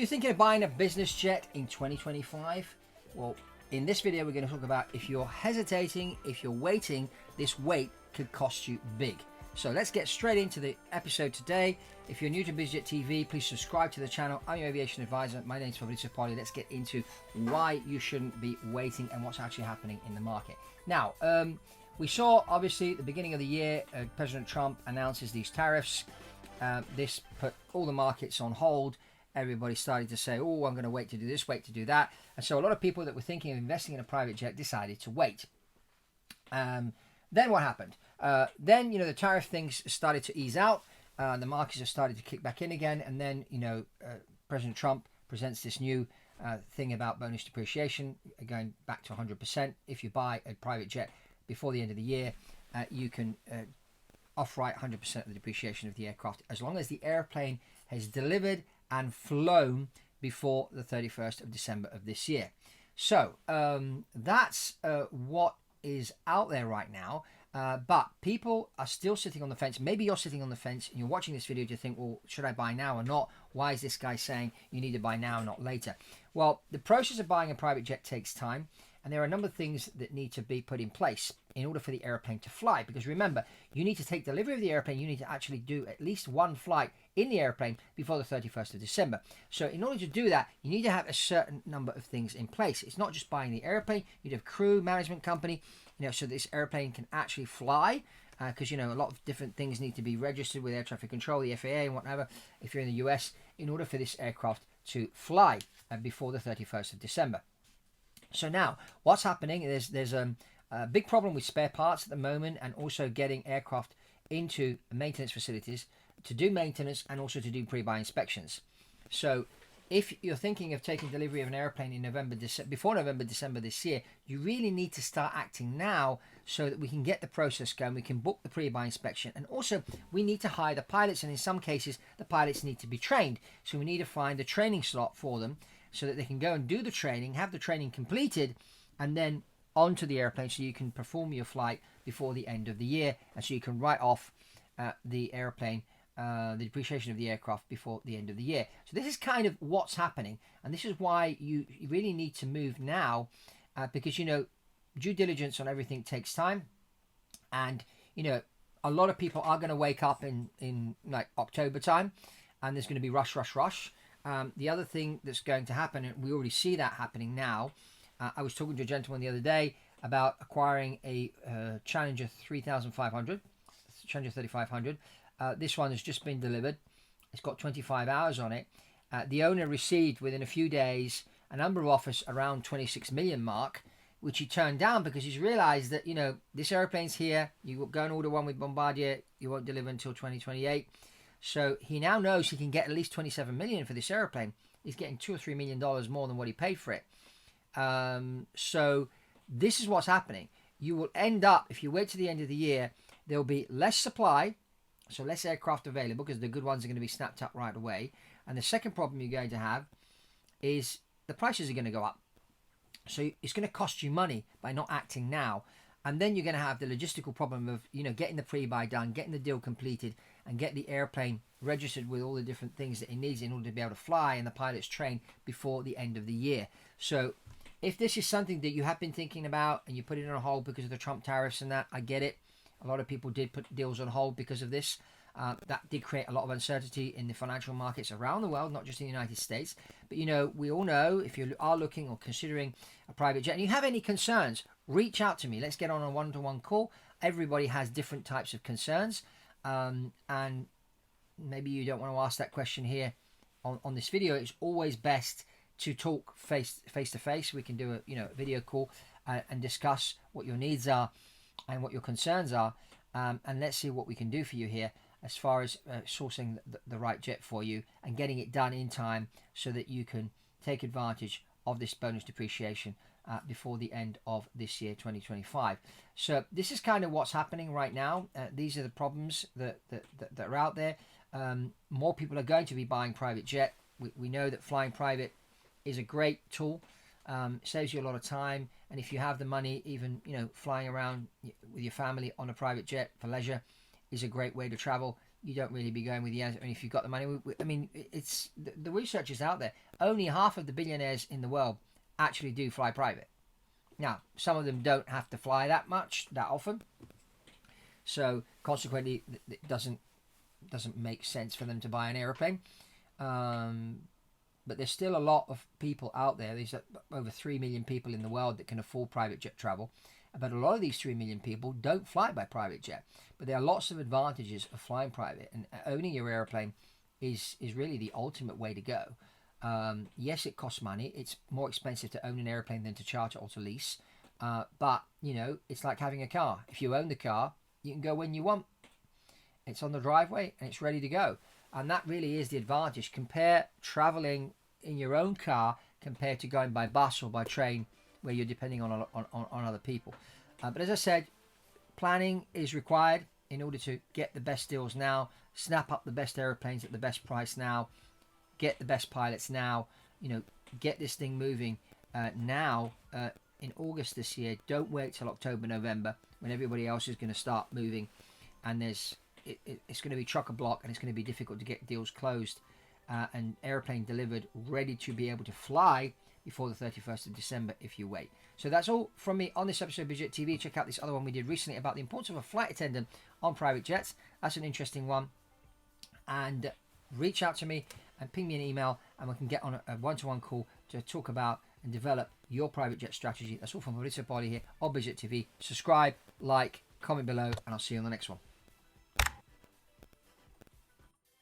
You're thinking of buying a business jet in 2025? Well, in this video, we're going to talk about if you're hesitating, if you're waiting, this wait could cost you big. So let's get straight into the episode today. If you're new to Biz Jet TV, please subscribe to the channel. I'm your aviation advisor. My name's Fabrizio Poli. Let's get into why you shouldn't be waiting and what's actually happening in the market. Now, we saw obviously at the beginning of the year, President Trump announces these tariffs. This put all the markets on hold. Everybody started to say, oh, I'm going to wait to do this, wait to do that. And so a lot of people that were thinking of investing in a private jet decided to wait. Then what happened? Then, the tariff things started to ease out. The markets have started to kick back in again. And then, President Trump presents this new thing about bonus depreciation, going back to 100%. If you buy a private jet before the end of the year, you can off-write 100% of the depreciation of the aircraft, as long as the airplane has delivered and flown before the 31st of December of this year. So that's what is out there right now. But people are still sitting on the fence. Maybe you're sitting on the fence and you're watching this video to think, well, should I buy now or not? Why is this guy saying you need to buy now, not later? Well, the process of buying a private jet takes time. And there are a number of things that need to be put in place in order for the airplane to fly. Because remember, you need to take delivery of the airplane. You need to actually do at least one flight in the airplane before the 31st of December. So in order to do that, you need to have a certain number of things in place. It's not just buying the airplane. You need a crew management company, so this airplane can actually fly. Because, a lot of different things need to be registered with air traffic control, the FAA and whatever, if you're in the US, in order for this aircraft to fly before the 31st of December. So now, what's happening? There's a big problem with spare parts at the moment, and also getting aircraft into maintenance facilities to do maintenance and also to do pre-buy inspections. So if you're thinking of taking delivery of an airplane in before November, December this year, you really need to start acting now so that we can get the process going. We can book the pre-buy inspection, and also we need to hire the pilots, and in some cases the pilots need to be trained. So we need to find a training slot for them, so that they can go and do the training, have the training completed, and then onto the airplane so you can perform your flight before the end of the year, and so you can write off the airplane, the depreciation of the aircraft before the end of the year. So this is kind of what's happening, and this is why you really need to move now, because due diligence on everything takes time, and a lot of people are going to wake up in like October time, and there's going to be rush. The other thing that's going to happen, and we already see that happening now, I was talking to a gentleman the other day about acquiring a Challenger 3500. This one has just been delivered. It's got 25 hours on it. The owner received within a few days a number of offers around 26 million mark, which he turned down because he's realized that, this airplane's here. You go and order one with Bombardier, you won't deliver until 2028. So he now knows he can get at least 27 million for this airplane. He's getting $2 or $3 million more than what he paid for it. So this is what's happening. You will end up, if you wait to the end of the year, there will be less supply, so less aircraft available because the good ones are going to be snapped up right away. And the second problem you're going to have is the prices are going to go up. So it's going to cost you money by not acting now. And then you're going to have the logistical problem of, getting the pre-buy done, getting the deal completed, and get the airplane registered with all the different things that it needs in order to be able to fly, and the pilots trained before the end of the year. So if this is something that you have been thinking about and you put it on hold because of the Trump tariffs and that, I get it. A lot of people did put deals on hold because of this. That did create a lot of uncertainty in the financial markets around the world, not just in the United States. But, we all know if you are looking or considering a private jet and you have any concerns, reach out to me. Let's get on a one-to-one call. Everybody has different types of concerns. And maybe you don't want to ask that question here on this video. It's always best to talk face to face. We can do a video call and discuss what your needs are and what your concerns are. And let's see what we can do for you here as far as sourcing the right jet for you and getting it done in time so that you can take advantage of this bonus depreciation before the end of this year, 2025. So this is kind of what's happening right now. These are the problems that are out there. More people are going to be buying private jet. We know that flying private is a great tool. Saves you a lot of time, and if you have the money, even flying around with your family on a private jet for leisure is a great way to travel. you don't really be going with the. I mean, if you've got the money, I mean, it's the research is out there. Only half of the billionaires in the world actually do fly private. Now, some of them don't have to fly that much, that often. So consequently, it doesn't make sense for them to buy an airplane. But there's still a lot of people out there. There's over 3 million people in the world that can afford private jet travel. But a lot of these 3 million people don't fly by private jet. But there are lots of advantages of flying private, and owning your airplane is really the ultimate way to go. Yes, it costs money. It's more expensive to own an airplane than to charter or to lease. But, you know, it's like having a car. If you own the car, you can go when you want. It's on the driveway and it's ready to go. And that really is the advantage. Compare traveling in your own car compared to going by bus or by train, where you're depending on other people. But as I said, planning is required in order to get the best deals now, snap up the best airplanes at the best price now, get the best pilots now, you know, get this thing moving now in August this year. Don't wait till October, November, when everybody else is going to start moving, and it's going to be chock-a-block, and it's going to be difficult to get deals closed and airplane delivered, ready to be able to fly before the 31st of December if you wait. So that's all from me on this episode of Biz Jet TV. Check out this other one we did recently about the importance of a flight attendant on private jets. That's an interesting one. And reach out to me and ping me an email, and we can get on a one-to-one call to talk about and develop your private jet strategy. That's all from Fabrizio Poli here on Biz Jet TV. Subscribe, like, comment below, and I'll see you on the next one.